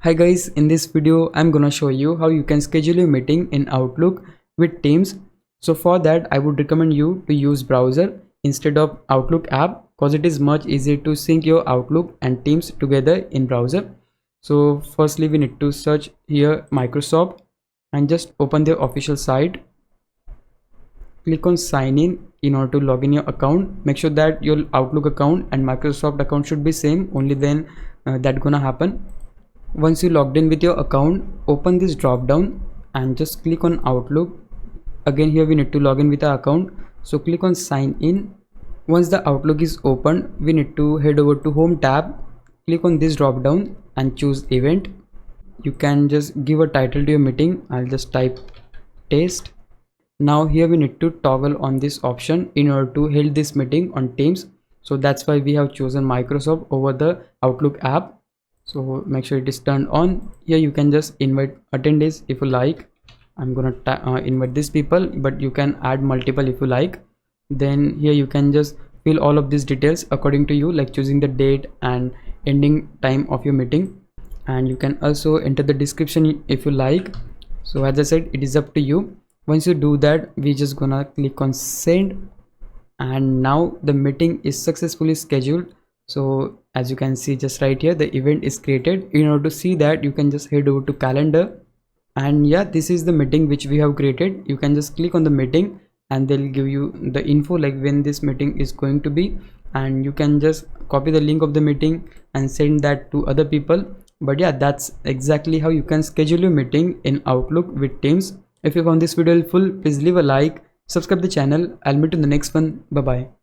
Hi guys, in this video I'm gonna show you how you can schedule a meeting in Outlook with Teams. So for that I would recommend you to use browser instead of Outlook app because it is much easier to sync your Outlook and Teams together in browser. So firstly we need to search here Microsoft and just open their official site. Click on sign in order to log in your account. Make sure that your Outlook account and Microsoft account should be same, only then that gonna happen. Once you logged in with your account, open this drop down and just click on Outlook. Again here we need to log in with our account, so click on sign in. Once the Outlook is open, we need to head over to home tab. Click on this drop down and choose event. You can just give a title to your meeting. I'll just type test. Now here we need to toggle on this option in order to hold this meeting on Teams. So that's why we have chosen Microsoft over the Outlook app. So make sure it is turned on. Here you can just invite attendees if you like. I'm gonna invite these people, but you can add multiple if you like. Then here you can just fill all of these details according to you, like choosing the date and ending time of your meeting, and you can also enter the description if you like. So as I said, it is up to you. Once you do that, we just gonna click on send, and now the meeting is successfully scheduled. So as you can see just right here, the event is created. In order to see that, you can just head over to calendar, and yeah, this is the meeting which we have created. You can just click on the meeting and they'll give you the info like when this meeting is going to be, and you can just copy the link of the meeting and send that to other people. But yeah, that's exactly how you can schedule your meeting in Outlook with Teams. If you found this video helpful, please leave a like, subscribe the channel. I'll meet you in the next one. Bye bye.